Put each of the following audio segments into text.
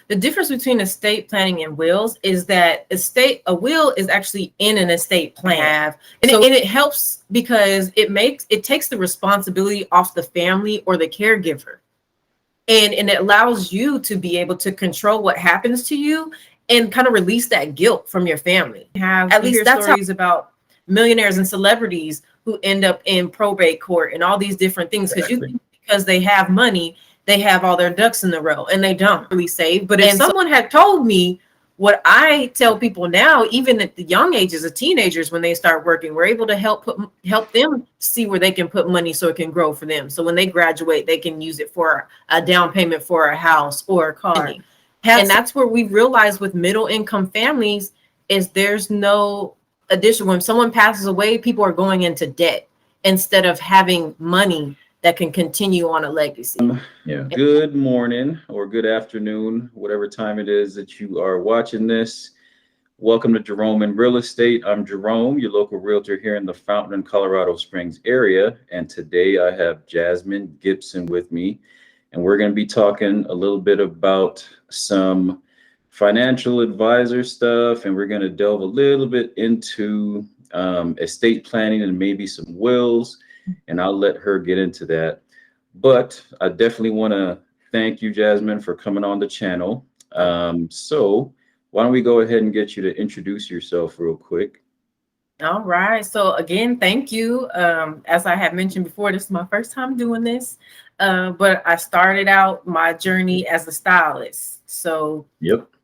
the difference between estate planning and wills is that a will is actually in an estate plan. And it helps because it takes the responsibility off the family or the caregiver. And it allows you to be able to control what happens to you and kind of release that guilt from your family. At least that's stories about millionaires and celebrities who end up in probate court and all these different things because they have money, they have all their ducks in a row, and they don't really save. But if someone had told me what I tell people now, even at the young ages of teenagers, when they start working, we're able to help them see where they can put money so it can grow for them. So when they graduate, they can use it for a down payment for a house or a car. And that's where we realize with middle income families is there's no additional. When someone passes away, people are going into debt instead of having money that can continue on a legacy. Good morning or good afternoon, whatever time it is that you are watching this. Welcome to Jerome in Real Estate. I'm Jerome, your local realtor here in the Fountain and Colorado Springs area. And today I have Jazmine Gibson with me. And we're going to be talking a little bit about some financial advisor stuff. And we're going to delve a little bit into estate planning and maybe some wills. And I'll let her get into that. But I definitely want to thank you, Jazmine, for coming on the channel. So why don't we go ahead and get you to introduce yourself real quick. All right. So again, thank you. As I had mentioned before, this is my first time doing this. But I started out my journey as a stylist. So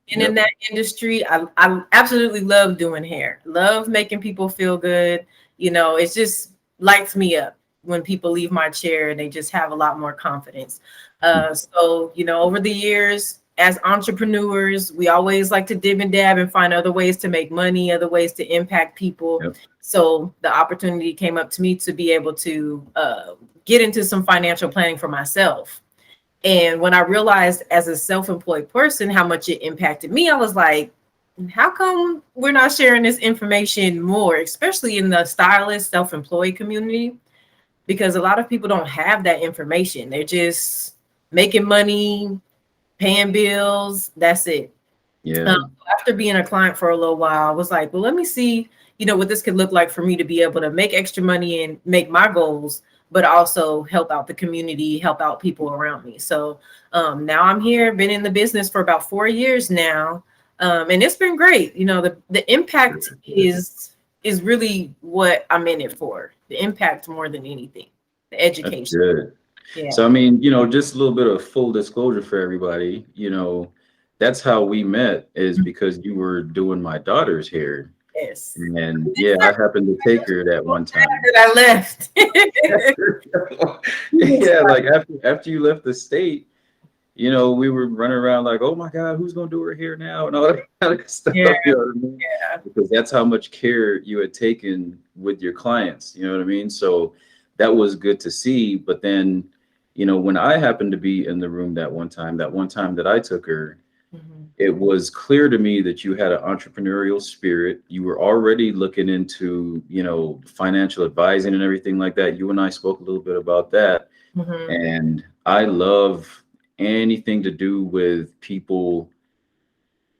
in that industry, I absolutely love doing hair. Love making people feel good. You know, it's just lights me up when people leave my chair and they just have a lot more confidence. So, you know, over the years, as entrepreneurs, we always like to dib and dab and find other ways to make money, other ways to impact people. So the opportunity came up to me to be able to get into some financial planning for myself. And when I realized as a self-employed person how much it impacted me, I was like, how come we're not sharing this information more, especially in the stylist self-employed community? Because a lot of people don't have that information. They're just making money, paying bills. That's it. After being a client for a little while, I was like, well, let me see, you know, what this could look like for me to be able to make extra money and make my goals, but also help out the community, help out people around me. So now I'm here, been in the business for about 4 years now. And it's been great. You know, the impact is really what I'm in it for. The impact more than anything, the education. That's good. Yeah. So, I mean, you know, just a little bit of full disclosure for everybody, you know, that's how we met is because you were doing my daughter's hair. Yes. And yeah, I happened to take her that one time. I left. Yeah, like after you left the state, you know, we were running around like, oh my God, who's gonna do her hair now and all that kind of stuff. You know what I mean? Because that's how much care you had taken with your clients. You know what I mean? So that was good to see. But then, you know, when I happened to be in the room that one time that I took her, it was clear to me that you had an entrepreneurial spirit. You were already looking into, you know, financial advising and everything like that. You and I spoke a little bit about that. And I love anything to do with people,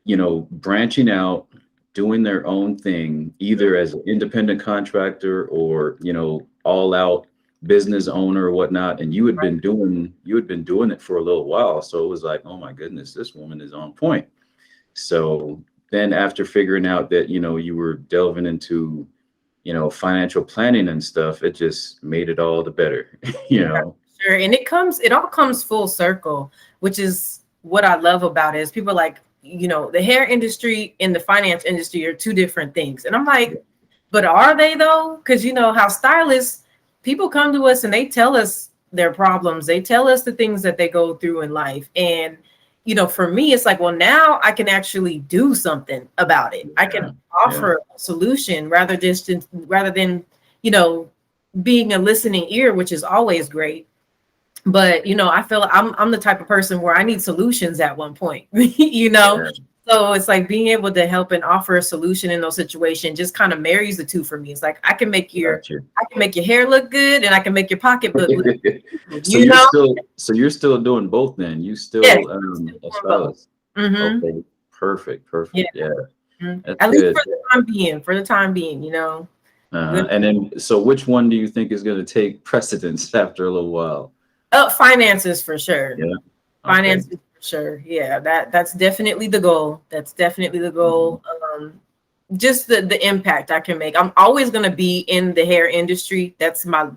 you know, branching out, doing their own thing, either as an independent contractor or, you know, all out business owner or whatnot. And you had been doing it for a little while. So it was like, oh my goodness, this woman is on point. So then after figuring out that, you know, you were delving into, you know, financial planning and stuff, it just made it all the better, you know. Sure. And it all comes full circle, which is what I love about it is people like, you know, the hair industry and the finance industry are two different things. And I'm like, but are they though? Because you know how stylists, people come to us and they tell us their problems. They tell us the things that they go through in life. And, you know, for me, it's like, well, now I can actually do something about it. I can offer a solution rather than, you know, being a listening ear, which is always great. But, you know, I feel I'm the type of person where I need solutions at one point, you know, so it's like being able to help and offer a solution in those situations just kind of marries the two for me. It's like I can make your hair look good and I can make your pocketbook look good. So you're still doing both then. You still a stylist. Mm-hmm. Okay. Perfect. Yeah. Perfect. Yeah. That's At least good. for the time being, you know. Good. And then, so which one do you think is going to take precedence after a little while? Finances for sure. Yeah. Okay. Finances for sure. Yeah, that's definitely the goal. That's definitely the Mhm. goal. Just the impact I can make. I'm always going to be in the hair industry. That's my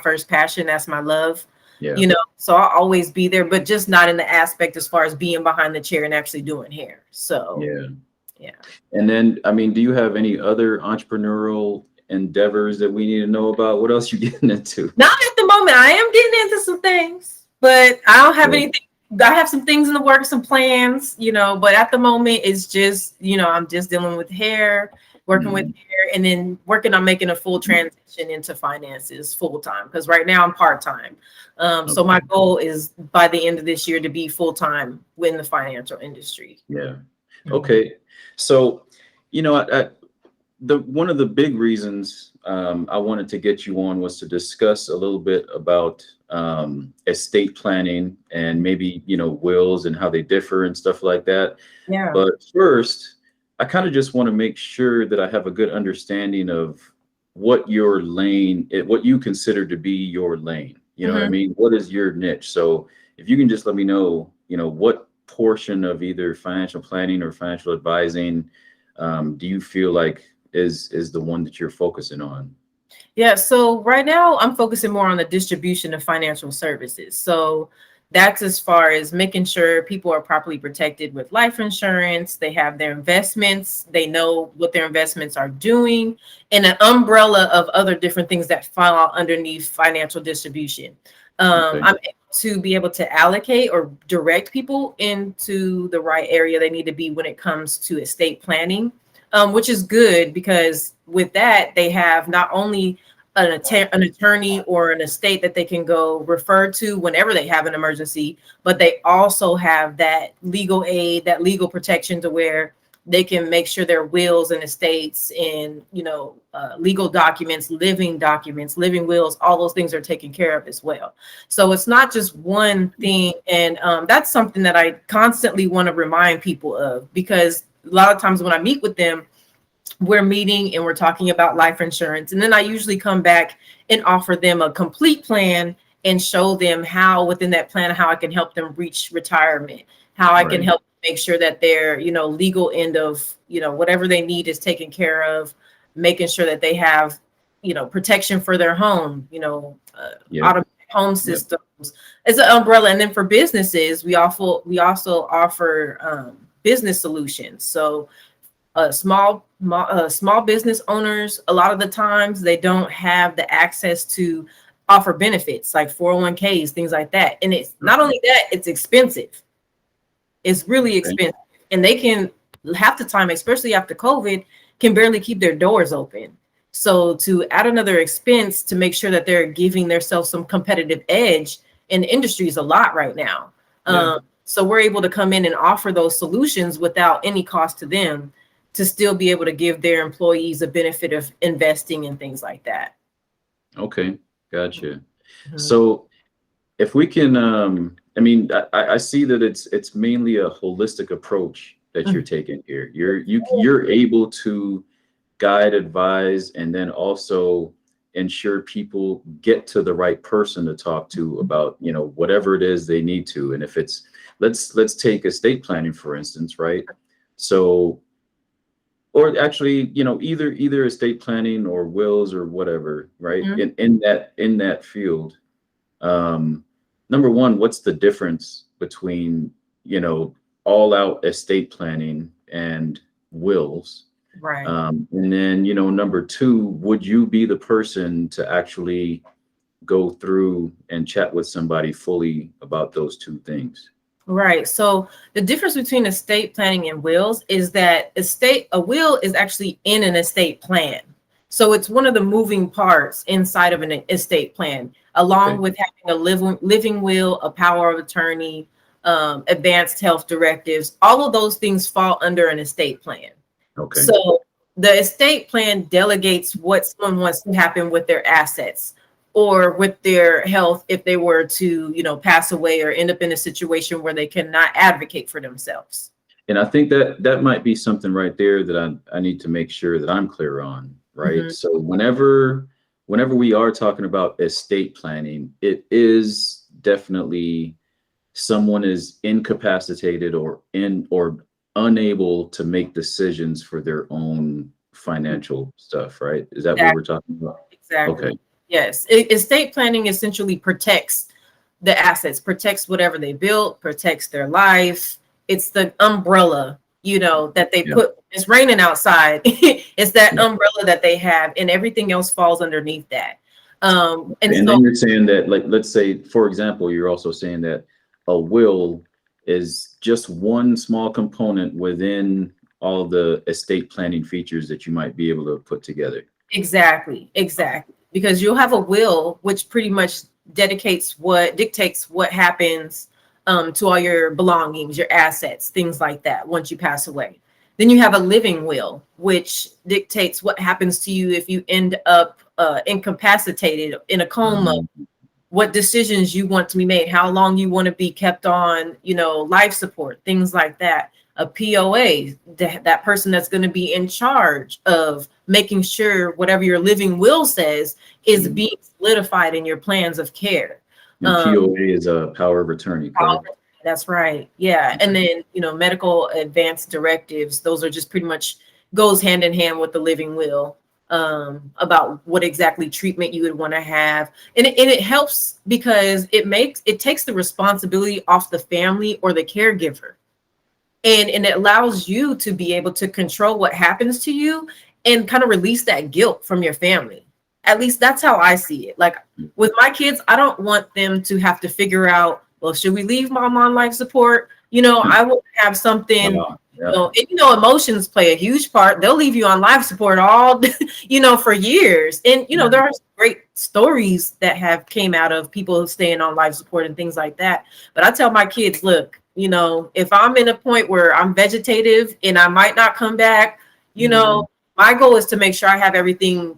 first passion. That's my love. Yeah. You know, so I'll always be there, but just not in the aspect as far as being behind the chair and actually doing hair. So Yeah. yeah. And then, I mean, do you have any other entrepreneurial endeavors that we need to know about? What else you getting into? Not at the moment. I am getting into some things, but I don't have Yeah. anything. I have some things in the works, some plans, you know, but at the moment it's just, you know, I'm just dealing with hair, working with Mhm. hair, and then working on making a full transition into finances full time. Because right now I'm part time. So my Okay. goal is by the end of this year to be full time in the financial industry. Yeah. Mhm. Okay. So, the one of the big reasons I wanted to get you on was to discuss a little bit about estate planning and maybe wills and how they differ and stuff like that. Yeah. But first, I kind of just want to make sure that I have a good understanding of what your lane, what you consider to be your lane. You know what I Mhm. mean? What is your niche? So if you can just let me know, what portion of either financial planning or financial advising do you feel like is the one that you're focusing on? Yeah, so right now I'm focusing more on the distribution of financial services. So that's as far as making sure people are properly protected with life insurance, they have their investments, they know what their investments are doing, and an umbrella of other different things that fall underneath financial distribution. Okay. I'm able to be able to allocate or direct people into the right area they need to be when it comes to estate planning, which is good because with that they have not only an attorney or an estate that they can go refer to whenever they have an emergency, but they also have that legal aid, that legal protection to where they can make sure their wills and estates and legal documents, living wills, all those things are taken care of as well. So it's not just one thing, and that's something that I constantly want to remind people of, because a lot of times when I meet with them, we're meeting and we're talking about life insurance. And then I usually come back and offer them a complete plan and show them how within that plan, how I can help them reach retirement, how I can Right. help make sure that their, legal end of, whatever they need is taken care of, making sure that they have, protection for their home, Yep. automatic home Yep. systems. It's an umbrella. And then for businesses, we also offer business solutions. So small business owners, a lot of the times they don't have the access to offer benefits like 401ks, things like that. And it's not only that, it's expensive. It's really Okay. expensive. And they can, half the time, especially after COVID, can barely keep their doors open. So to add another expense to make sure that they're giving themselves some competitive edge in the industry is a lot right now. Yeah. So we're able to come in and offer those solutions without any cost to them, to still be able to give their employees a benefit of investing and things like that. Okay. Gotcha. Mhm. So if we can, I mean, I see that it's mainly a holistic approach that you're Mhm. taking here. You're able to guide, advise, and then also ensure people get to the right person to talk to about, whatever it is they need to. And if it's, let's take estate planning, for instance, right? So, or actually, either estate planning or wills or whatever, right? Mhm. In that field, um, number one, what's the difference between, all out estate planning and wills? Right. And then, number two, would you be the person to actually go through and chat with somebody fully about those two things? Right. So the difference between estate planning and wills is that a will is actually in an estate plan. So it's one of the moving parts inside of an estate plan, along Okay. with having a living will, a power of attorney, advanced health directives. All of those things fall under an estate plan. Okay. So the estate plan delegates what someone wants to happen with their assets or with their health if they were to, pass away or end up in a situation where they cannot advocate for themselves. And I think that that might be something right there that I need to make sure that I'm clear on, right? Mhm. So whenever we are talking about estate planning, it is definitely someone is incapacitated or unable to make decisions for their own financial stuff, right? Is that what we're talking about? Okay. Exactly. Yes. Estate planning essentially protects the assets, protects whatever they built, protects their life. It's the umbrella, that they Yeah. put. It's raining outside. It's that Yeah. umbrella that they have, and everything else falls underneath that. And And so then you're saying that, like, let's say, for example, you're also saying that a will is just one small component within all the estate planning features that you might be able to put together. exactly. Because you'll have a will, which pretty much dictates what happens to all your belongings, your assets, things like that once you pass away. Then you have a living will, which dictates what happens to you if you end up incapacitated in a coma, Um, what decisions you want to be made, how long you want to be kept on, life support, things like that. A POA, that person that's going to be in charge of making sure whatever your living will says is mhm. being solidified in your plans of care. And Um, POA is a power of attorney, correct? that's right. Yeah. And then, medical advance directives, those are just pretty much goes hand in hand with the living will, about what exactly treatment you would want to have. And it helps because it takes the responsibility off the family or the caregiver. And it allows you to be able to control what happens to you and kind of release that guilt from your family. At least that's how I see it. Like with my kids, I don't want them to have to figure out, well, should we leave mom on life support? I would have something, Yeah. emotions play a huge part. They'll leave you on life support all, for years. And, Yeah. there are great stories that have came out of people staying on life support and things like that. But I tell my kids, look, if I'm in a point where I'm vegetative and I might not come back, Mhm. my goal is to make sure I have everything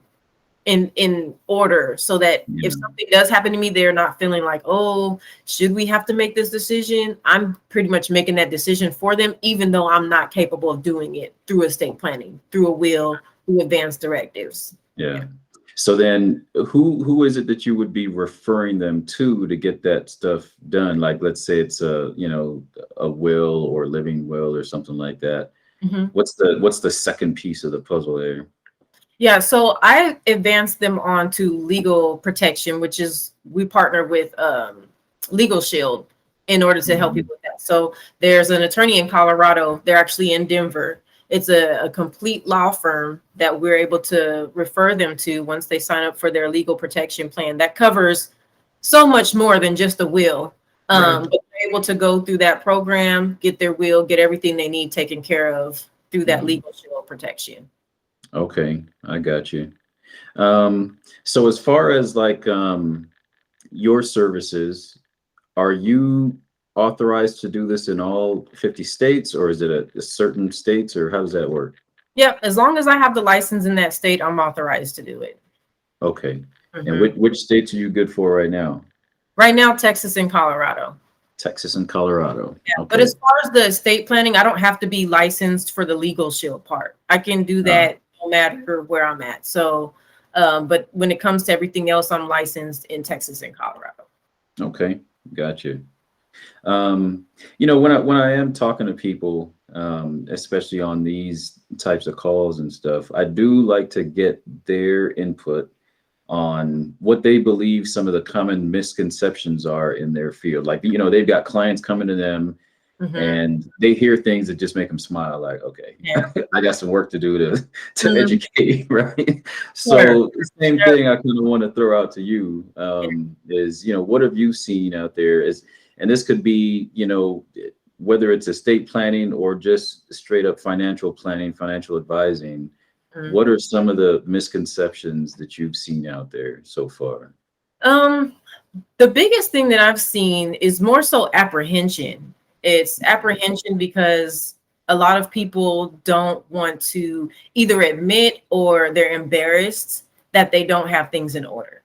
in order so that if Yeah. something does happen to me, they're not feeling like, oh, should we have to make this decision? I'm pretty much making that decision for them, even though I'm not capable of doing it through estate planning, through a will, through advanced directives. Yeah. So then who is it that you would be referring them to get that stuff done? Like, let's say it's a will or living will or something like that. Mhm. What's the second piece of the puzzle there? Yeah, so I advanced them on to legal protection, which is we partner with Legal Shield in order to help Mhm. people with that. So there's an attorney in Colorado. They're actually in Denver. It's a complete law firm that we're able to refer them to once they sign up for their legal protection plan. That covers so much more than just a will. Right. But they're able to go through that program, get their will, get everything they need taken care of through that Mhm. Legal Shield protection. Okay, I got you. So as far as like your services, are you authorized to do this in all 50 states, or is it a certain states, or how does that work? Yep, as long as I have the license in that state, I'm authorized to do it. Okay. And Mhm. which states are you good for right now? Right now, Texas and Colorado. Texas and Colorado. Yeah, but Okay. as far as the estate planning, I don't have to be licensed for the legal shield part. I can do Uh, that no matter where I'm at. So, but when it comes to everything else, I'm licensed in Texas and Colorado. okay. Got you. When I am talking to people, especially on these types of calls and stuff, I do like to get their input on what they believe some of the common misconceptions are in their field. Like, they've got clients coming to them Mhm. and they hear things that just make them smile, like, okay, Yeah. I got some work to do to Mhm. educate, right? Sure. So same Sure. thing I kind of want to throw out to you, Yeah. is, what have you seen out there is, and this could be, whether it's estate planning or just straight up financial planning, financial advising. Mhm. What are some of the misconceptions that you've seen out there so far? Um, the biggest thing that I've seen is more so apprehension. It's apprehension because a lot of people don't want to either admit or they're embarrassed that they don't have things in order.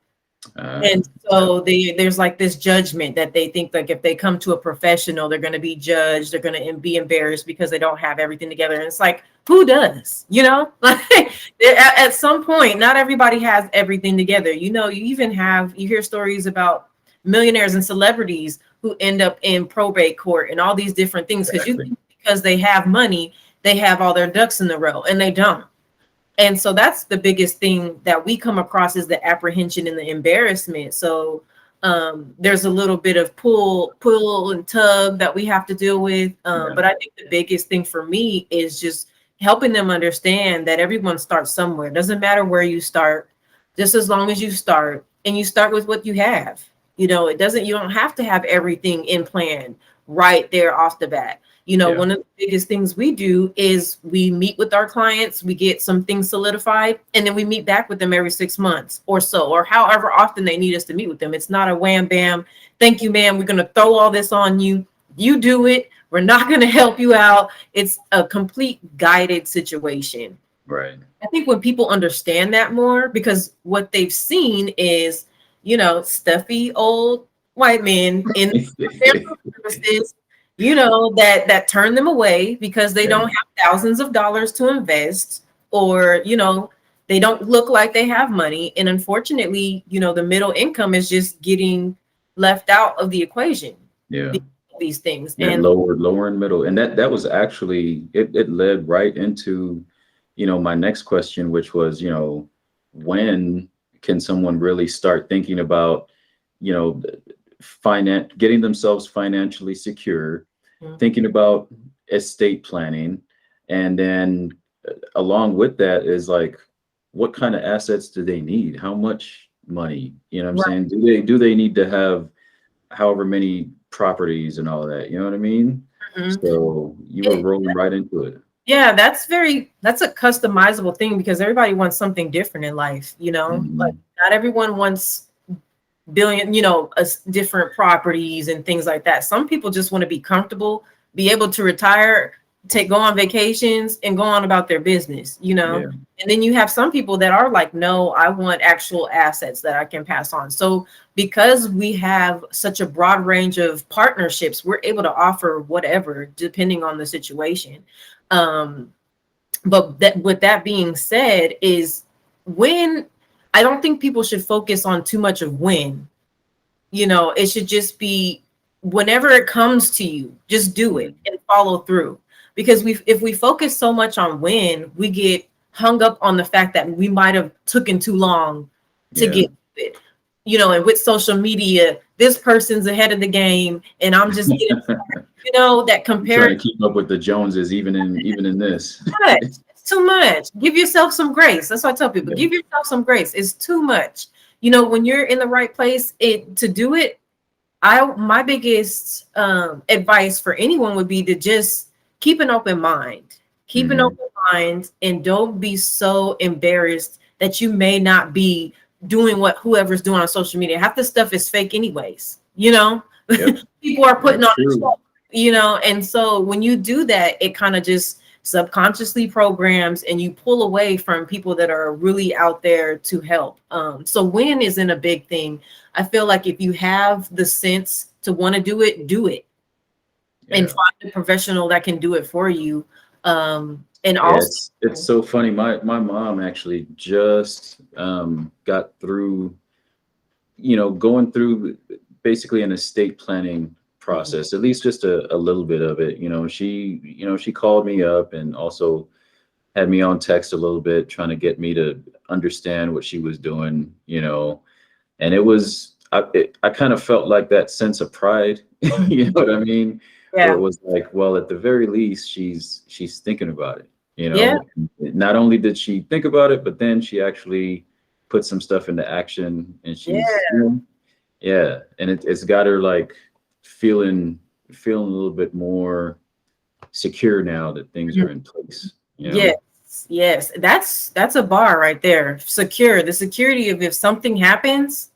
And so there's like this judgment that they think like if they come to a professional, they're going to be judged, they're going to be embarrassed because they don't have everything together. And it's like, who does? You know, like at some point, not everybody has everything together. You know, you hear stories about millionaires and celebrities who end up in probate court and all these different things because you think because they have money, they have all their ducks in the row, and they don't. And so that's the biggest thing that we come across is the apprehension and the embarrassment. So there's a little bit of pull and tug that we have to deal with. But I think the biggest thing for me is just helping them understand that everyone starts somewhere. It doesn't matter where you start, just as long as you start and you start with what you have. You know, you don't have to have everything in plan right there off the bat. You know, one of the biggest things we do is we meet with our clients, we get some things solidified, and then we meet back with them every 6 months or so, or however often they need us to meet with them. It's not a wham, bam, thank you, ma'am, we're going to throw all this on you. You do it. We're not going to help you out. It's a complete guided situation. Right. I think when people understand that more, because what they've seen is, you know, stuffy old white men in their services, you know, that turn them away because they don't have thousands of dollars to invest, or, you know, they don't look like they have money. And unfortunately, you know, the middle income is just getting left out of the equation. Yeah. These things. Yeah, and lower and middle. And that was actually, it led right into, you know, my next question, which was, you know, when can someone really start thinking about, you know, getting themselves financially secure, thinking about estate planning, and then along with that is like, what kind of assets do they need? How much money? You know what I'm saying? Do they need to have however many properties and all of that? You know what I mean? So you were rolling right into it. Yeah, that's a customizable thing because everybody wants something different in life, you know? Like not everyone wants billion, you know, different properties and things like that. Some people just want to be comfortable, be able to retire, go on vacations and go on about their business, you know? Yeah. And then you have some people that are like, no, I want actual assets that I can pass on. So because we have such a broad range of partnerships, we're able to offer whatever, depending on the situation. But with that being said, is when I don't think people should focus on too much of when, you know, it should just be whenever it comes to you, just do it and follow through. Because if we focus so much on when, we get hung up on the fact that we might have taken too long to get it. You know, and with social media, this person's ahead of the game and I'm just getting you know, that compared trying to keep up with the Joneses, even in this. It's too much. Give yourself some grace. That's what I tell people. Give yourself some grace. It's too much. You know, when you're in the right place to do it, my biggest advice for anyone would be to just keep an open mind. Keep an open mind and don't be so embarrassed that you may not be doing what whoever's doing on social media. Half the stuff is fake anyways, you know? People are putting on the show, you know? And so when you do that, it kind of just subconsciously programs and you pull away from people that are really out there to help. So when isn't a big thing. I feel like if you have the sense to want to do it and find a professional that can do it for you. And also it's so funny. My mom actually just got through, you know, going through basically an estate planning process, at least just a little bit of it. You know, she called me up and also had me on text a little bit, trying to get me to understand what she was doing, you know, and it was, I kind of felt like that sense of pride, you know what I mean? Where it was like, well, at the very least, she's thinking about it, you know. Not only did she think about it, but then she actually put some stuff into action, and she's and it's got her like feeling a little bit more secure now that things are in place, you know? Yes, that's a bar right there. Secure, the security of if something happens,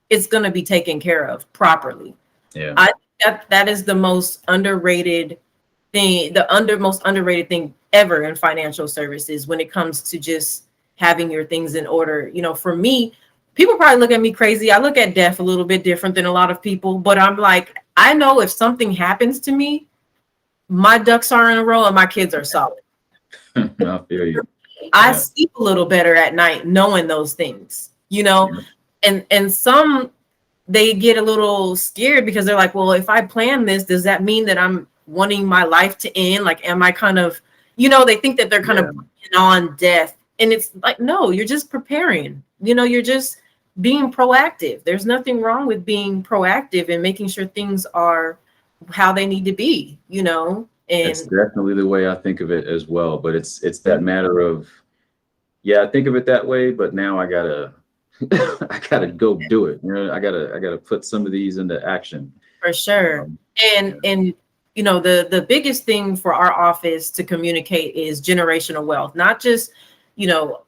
it's going to be taken care of properly. I think that is the most underrated thing, most underrated thing ever in financial services when it comes to just having your things in order. You know, for me, people probably look at me crazy. I look at death a little bit different than a lot of people, but I'm like, I know if something happens to me, my ducks are in a row and my kids are solid. I feel you. I sleep a little better at night knowing those things, you know. And some, they get a little scared because they're like, well, if I plan this, does that mean that I'm wanting my life to end? Like, am I kind of, you know, they think that they're kind of on death. And it's like, no, you're just preparing. You know, you're just being proactive. There's nothing wrong with being proactive and making sure things are how they need to be, you know. And that's definitely the way I think of it as well. But it's that matter of, I think of it that way, but now I gotta I gotta go do it. You know, I gotta put some of these into action. For sure. And you know, the biggest thing for our office to communicate is generational wealth, not just, you know,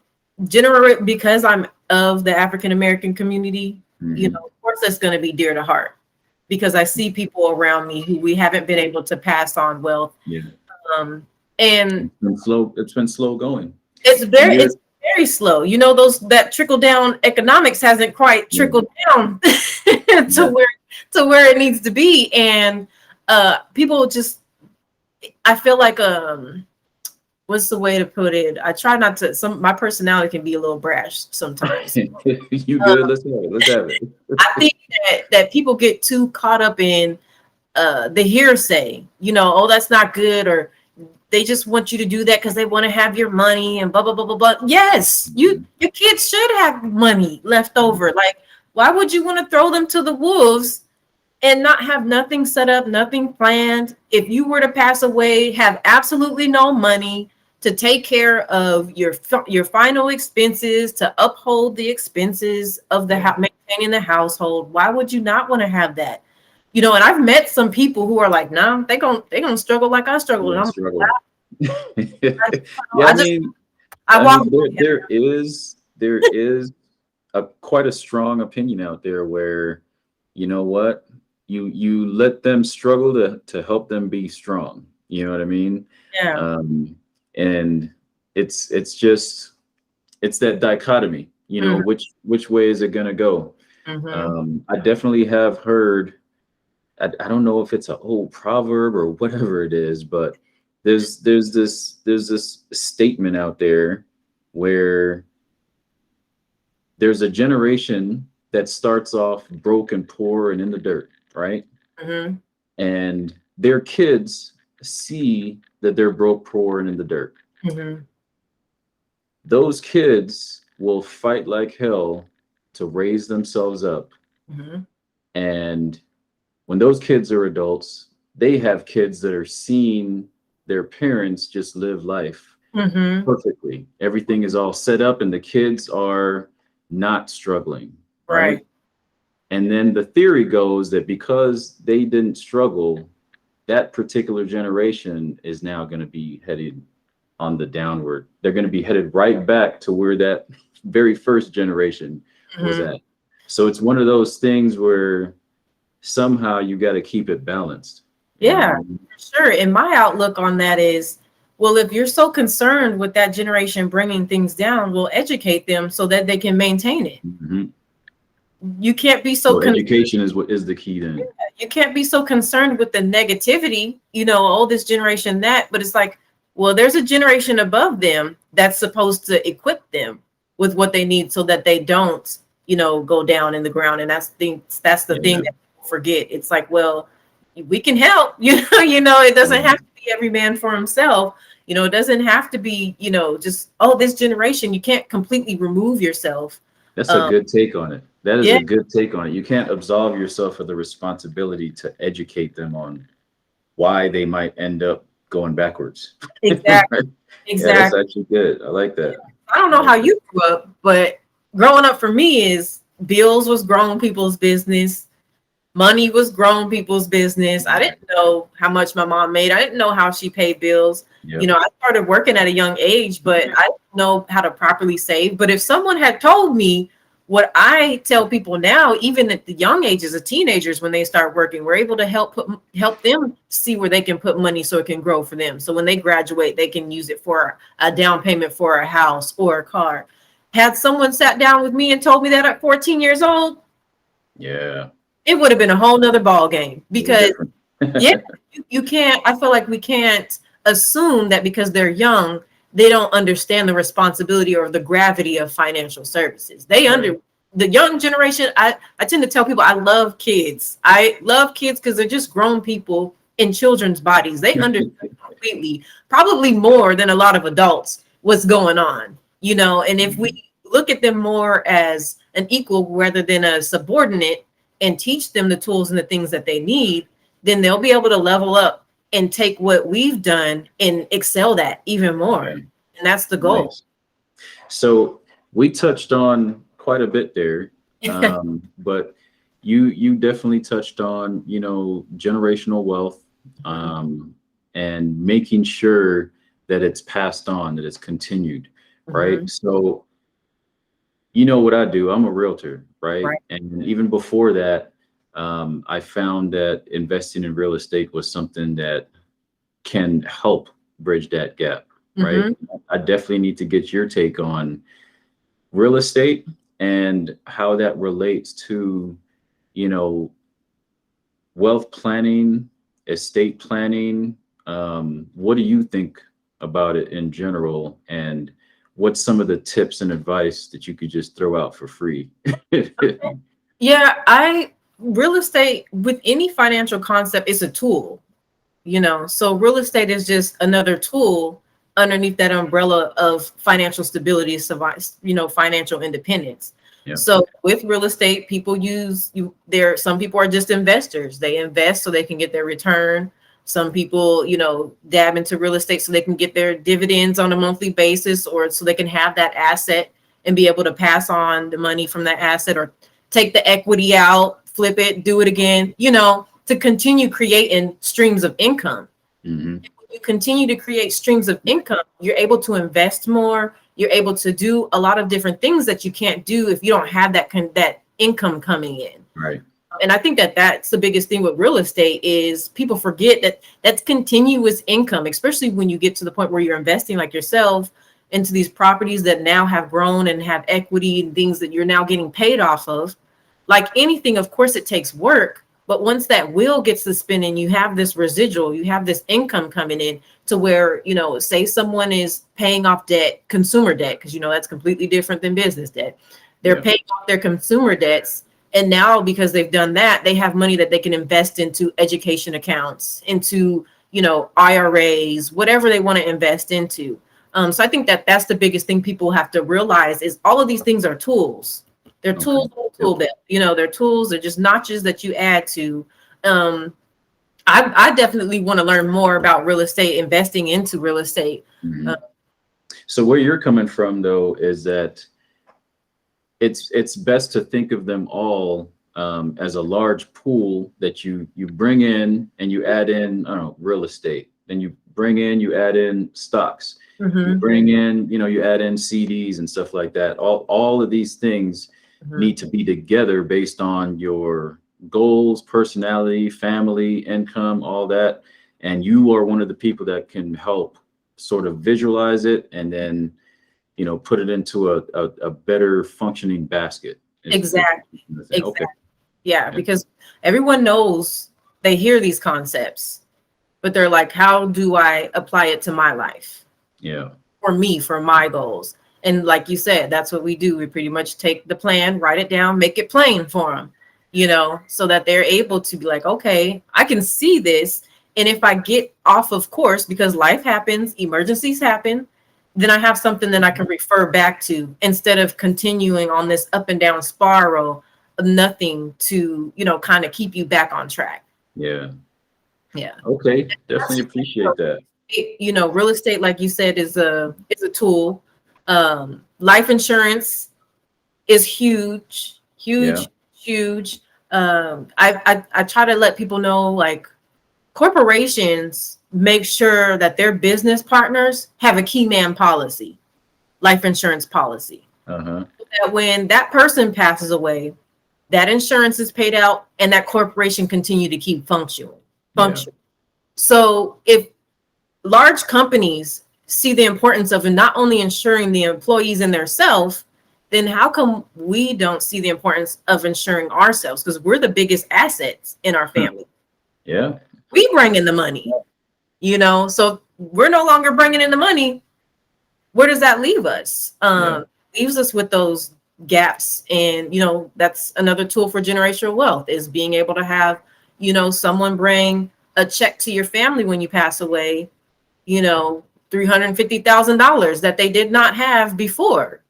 generate, because I'm of the African American community, you know, of course that's going to be dear to heart, because I see people around me who we haven't been able to pass on wealth. And it's been slow going. It's very slow. You know, that trickle down economics hasn't quite trickled down to where it needs to be. And people just, I feel like what's the way to put it? I try not to. My personality can be a little brash sometimes. You good? Let's have it. I think that people get too caught up in the hearsay. You know, oh, that's not good, or they just want you to do that because they want to have your money and blah blah blah blah blah. Yes, your kids should have money left over. Like, why would you want to throw them to the wolves and not have nothing set up, nothing planned? If you were to pass away, have absolutely no money to take care of your final expenses, to uphold the expenses of the maintaining the household, why would you not want to have that? You know, and I've met some people who are like, nah, they're gonna struggle like I struggled. And I'm there is quite a strong opinion out there where, you know what, you let them struggle to help them be strong. You know what I mean? Yeah. And it's that dichotomy, you know, which way is it gonna go? I definitely have heard, I don't know if it's an old proverb or whatever it is, but there's this statement out there where there's a generation that starts off broke and poor and in the dirt, right? And their kids see that they're broke, poor, and in the dirt. Those kids will fight like hell to raise themselves up. And when those kids are adults, they have kids that are seeing their parents just live life perfectly. Everything is all set up and the kids are not struggling. Right. And then the theory goes that because they didn't struggle, that particular generation is now going to be headed on the downward. They're going to be headed right back to where that very first generation was at. So it's one of those things where somehow you got to keep it balanced. Yeah, for sure. And my outlook on that is, well, if you're so concerned with that generation bringing things down, we'll educate them so that they can maintain it. You can't be so education is what is the key then. Yeah, you can't be so concerned with the negativity, you know, oh, this generation, that, but it's like, well, there's a generation above them that's supposed to equip them with what they need so that they don't, you know, go down in the ground. And that's the thing that people forget. It's like, well, we can help, you know, it doesn't have to be every man for himself. You know, it doesn't have to be, you know, just, oh, this generation, you can't completely remove yourself. That's a good take on it. That is a good take on it. You can't absolve yourself of the responsibility to educate them on why they might end up going backwards. Exactly. Yeah, that's actually good. I like that. I don't know how you grew up, but growing up for me is bills was grown people's business. Money was grown people's business. I didn't know how much my mom made. I didn't know how she paid bills. You know, I started working at a young age, but I didn't know how to properly save. But if someone had told me what I tell people now, even at the young ages of teenagers, when they start working, we're able to help them see where they can put money so it can grow for them. So when they graduate, they can use it for a down payment for a house or a car. Had someone sat down with me and told me that at 14 years old, yeah, it would have been a whole nother ball game. Because yeah, you can't, I feel like we can't assume that because they're young, they don't understand the responsibility or the gravity of financial services. They under the young generation. I tend to tell people I love kids. I love kids because they're just grown people in children's bodies. They understand completely, probably more than a lot of adults, what's going on, you know. And if we look at them more as an equal rather than a subordinate and teach them the tools and the things that they need, then they'll be able to level up and take what we've done and excel that even more. And that's the goal. Nice. So we touched on quite a bit there, but you definitely touched on, you know, generational wealth, and making sure that it's passed on, that it's continued, right? So, you know what I do? I'm a realtor, right? And even before that, I found that investing in real estate was something that can help bridge that gap, right? I definitely need to get your take on real estate and how that relates to, you know, wealth planning, estate planning. What do you think about it in general? And what's some of the tips and advice that you could just throw out for free? Yeah, real estate with any financial concept is a tool, you know. So real estate is just another tool underneath that umbrella of financial stability, you know, financial independence. So with real estate, people some people are just investors. They invest so they can get their return. Some people, you know, dab into real estate so they can get their dividends on a monthly basis, or so they can have that asset and be able to pass on the money from that asset, or take the equity out, flip it, do it again, you know, to continue creating streams of income. When you continue to create streams of income, you're able to invest more. You're able to do a lot of different things that you can't do if you don't have that income coming in. Right. And I think that that's the biggest thing with real estate is people forget that that's continuous income, especially when you get to the point where you're investing like yourself into these properties that now have grown and have equity and things that you're now getting paid off of. Like anything, of course, it takes work. But once that wheel gets to spinning, you have this residual, you have this income coming in to where, you know, say someone is paying off debt, consumer debt, because, you know, that's completely different than business debt. They're paying off their consumer debts. And now because they've done that, they have money that they can invest into education accounts, into, you know, IRAs, whatever they want to invest into. So I think that that's the biggest thing people have to realize is all of these things are tools. They're tools in the tool belt. You know, they're tools. They're just notches that you add to. I definitely want to learn more about real estate, investing into real estate. So where you're coming from, though, is that it's best to think of them all as a large pool that you bring in and you add in, I don't know, real estate. Then you add in stocks. You bring in, you know, you add in CDs and stuff like that. All of these things need to be together based on your goals, personality, family, income, all that. And you are one of the people that can help sort of visualize it and then, you know, put it into a better functioning basket. Exactly. Okay. Yeah, because everyone knows, they hear these concepts, but they're like, how do I apply it to my life? Yeah. For me, for my goals. And like you said, that's what we do. We pretty much take the plan, write it down, make it plain for them, you know, so that they're able to be like, okay, I can see this. And if I get off of course, because life happens, emergencies happen, then I have something that I can refer back to instead of continuing on this up and down spiral of nothing to, you know, kind of keep you back on track. Yeah. Yeah. Okay. Definitely appreciate that. You know, real estate, like you said, is a tool. Life insurance is huge. I try to let people know, like, corporations make sure that their business partners have a key man policy, life insurance policy. That when that person passes away, that insurance is paid out and that corporation continue to keep functioning. So if large companies see the importance of not only insuring the employees and their self, then how come we don't see the importance of insuring ourselves? Because we're the biggest assets in our family. Yeah. We bring in the money, so we're no longer bringing in the money. Where does that leave us? Leaves us with those gaps. And, that's another tool for generational wealth, is being able to have, someone bring a check to your family when you pass away, $350,000 that they did not have before.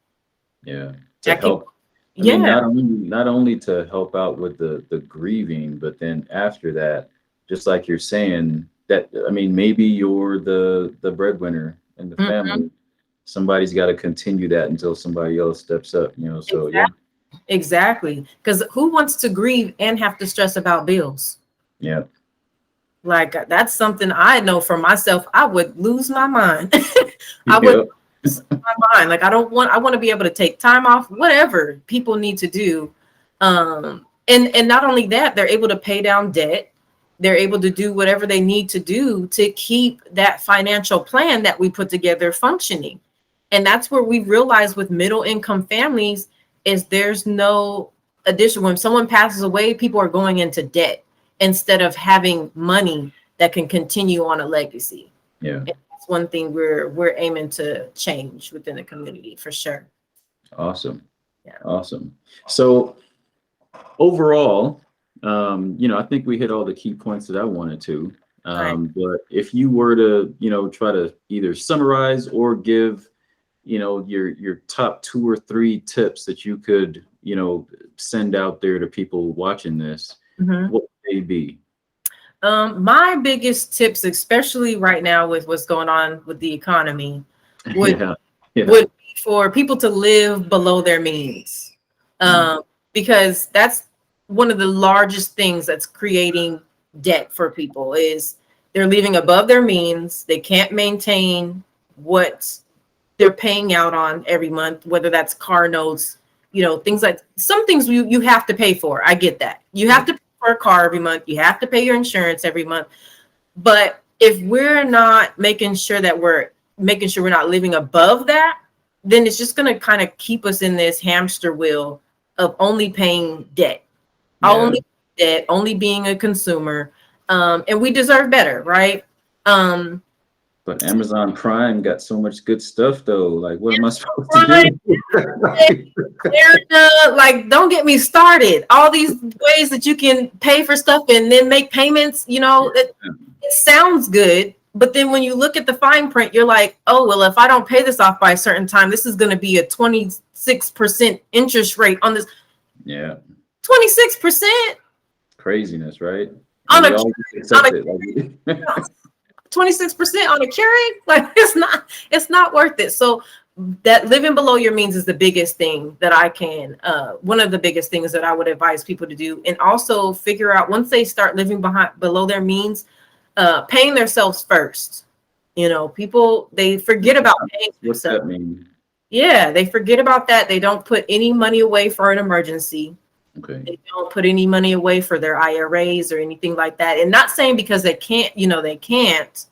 Yeah. To help. Not only to help out with the grieving, but then after that, just like you're saying, that, maybe you're the breadwinner in the family. Somebody's got to continue that until somebody else steps up, so Exactly. Because who wants to grieve and have to stress about bills? Yeah. Like, that's something I know for myself. I would lose my mind. I would lose my mind. Like, I want to be able to take time off, whatever people need to do. And not only that, they're able to pay down debt. They're able to do whatever they need to do to keep that financial plan that we put together functioning. And that's where we realize with middle income families is there's no addition. When someone passes away, people are going into debt instead of having money that can continue on a legacy. Yeah. And that's one thing we're aiming to change within the community, for sure. Awesome. Yeah. Awesome. So overall, I think we hit all the key points that I wanted to. But if you were to, try to either summarize or give, your top 2 or 3 tips that you could, send out there to people watching this, what would they be? My biggest tips, especially right now with what's going on with the economy, would be for people to live below their means. Because that's one of the largest things that's creating debt for people, is they're living above their means. They can't maintain what they're paying out on every month, whether that's car notes, things like, some things you have to pay for. I get that. You have to pay for a car every month. You have to pay your insurance every month. But if we're not making sure we're not living above that, then it's just going to kind of keep us in this hamster wheel of only paying debt, only being a consumer. And we deserve better, right? But Amazon Prime got so much good stuff, though. Like, what am I supposed to do? Like, don't get me started. All these ways that you can pay for stuff and then make payments, it sounds good. But then when you look at the fine print, you're like, oh, well, if I don't pay this off by a certain time, this is going to be a 26% interest rate on this. Yeah. 26%. Craziness, right? 26% on a Keurig, like, it's not worth it. So that living below your means is the biggest thing that one of the biggest things that I would advise people to do. And also figure out, once they start living below their means, paying themselves first. People, they forget about paying themselves. What's that mean? Yeah, they forget about that. They don't put any money away for an emergency. Okay. They don't put any money away for their IRAs or anything like that. And not saying because they can't, they can't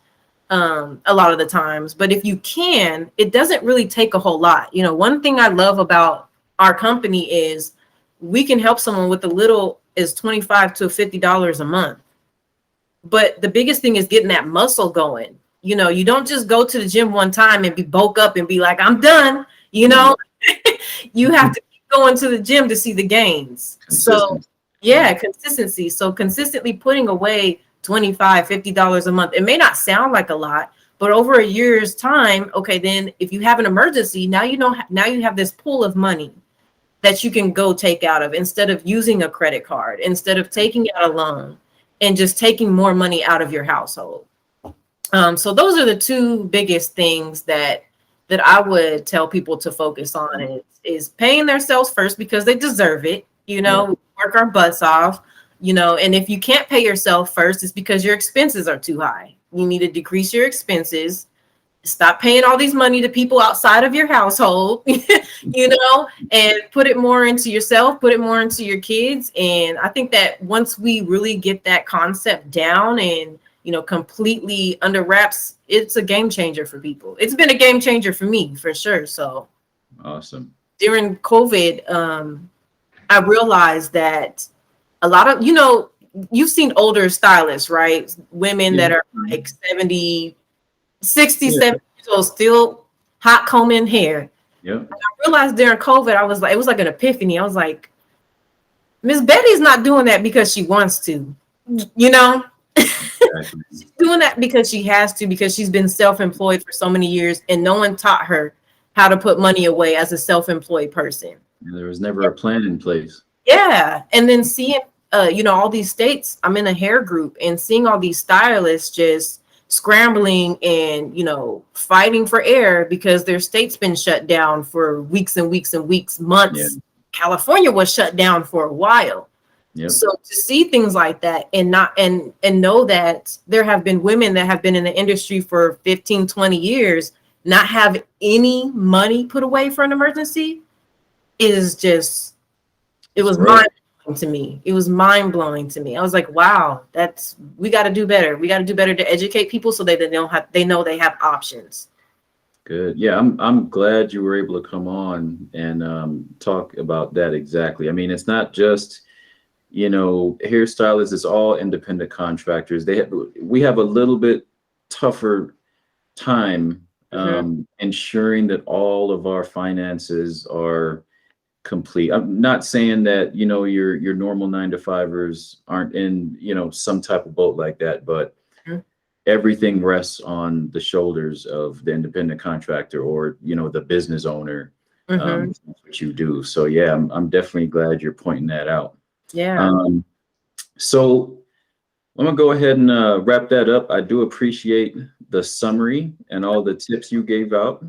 a lot of the times. But if you can, it doesn't really take a whole lot. One thing I love about our company is we can help someone with a little as $25 to $50 a month. But the biggest thing is getting that muscle going. You don't just go to the gym one time and be bulk up and be like, I'm done. You have to going to the gym to see the gains. So consistency. So consistently putting away $25, $50 a month. It may not sound like a lot, but over a year's time, okay, then if you have an emergency, now you have this pool of money that you can go take out of, instead of using a credit card, instead of taking out a loan and just taking more money out of your household. So those are the 2 biggest things that I would tell people to focus on, is paying themselves first, because they deserve it. Work our butts off, and if you can't pay yourself first, it's because your expenses are too high. You need to decrease your expenses, stop paying all these money to people outside of your household, and put it more into yourself, put it more into your kids. And I think that once we really get that concept down and, completely under wraps, it's a game changer for people. It's been a game changer for me, for sure. So awesome. during COVID, I realized that a lot of, you've seen older stylists, right? Women that are like 70, 60, 70 years old, still hot combing hair. Yep. I realized during COVID, I was like, it was like an epiphany. I was like, Miss Betty's not doing that because she wants to, you know? Exactly. She's doing that because she has to, because she's been self-employed for so many years and no one taught her how to put money away as a self-employed person. And there was never a plan in place. Yeah. And then seeing, all these states, I'm in a hair group, and seeing all these stylists just scrambling and, fighting for air because their state's been shut down for weeks and weeks and weeks, months. Yeah. California was shut down for a while. Yep. So to see things like that and know that there have been women that have been in the industry for 15, 20 years, not have any money put away for an emergency is just, it was mind-blowing to me. It was mind-blowing to me. I was like, wow, we got to do better. We got to do better to educate people so they know they have options. Good. Yeah, I'm glad you were able to come on and talk about that exactly. I mean, it's not just hairstylists, it's all independent contractors. We have a little bit tougher time ensuring that all of our finances are complete. I'm not saying that your normal 9-to-5ers aren't in some type of boat like that, but everything rests on the shoulders of the independent contractor or the business owner. That's what you do. So yeah, I'm definitely glad you're pointing that out. Yeah. So I'm gonna go ahead and wrap that up. I do appreciate the summary and all the tips you gave out.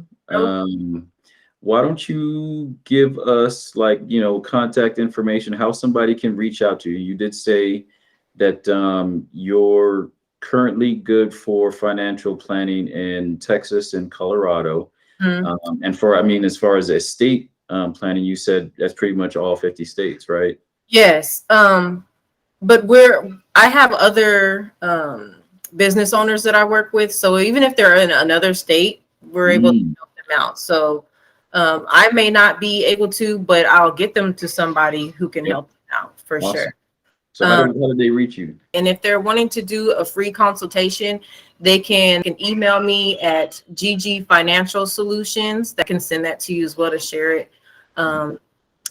Why don't you give us contact information, how somebody can reach out to you? You did say that you're currently good for financial planning in Texas and Colorado. And as far as estate planning, you said that's pretty much all 50 states, right? Yes. But I have other business owners that I work with. So even if they're in another state, we're able to help them out. So I may not be able to, but I'll get them to somebody who can help them out for sure. So how do they reach you? And if they're wanting to do a free consultation, they can email me at ggfinancesolutions. That can send that to you as well to share it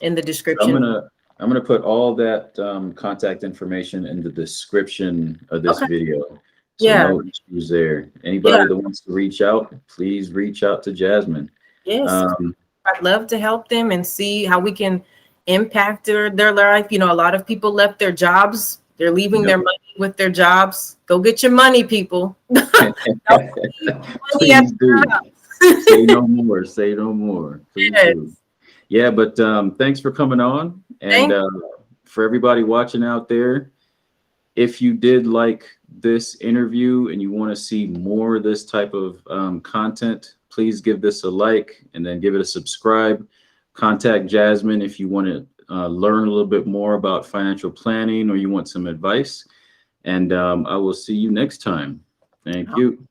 in the description. So I'm gonna put all that contact information in the description of this video. So no issues there. Anybody that wants to reach out, please reach out to Jazmine. Yes, I'd love to help them and see how we can impact their life. A lot of people left their jobs. They're leaving their money with their jobs. Go get your money, people. Please do. Say no more. Say no more. Please do. Yeah, but thanks for coming on. And for everybody watching out there, if you did like this interview and you want to see more of this type of content, please give this a like and then give it a subscribe. Contact Jazmine if you want to learn a little bit more about financial planning or you want some advice. And I will see you next time. Thank you.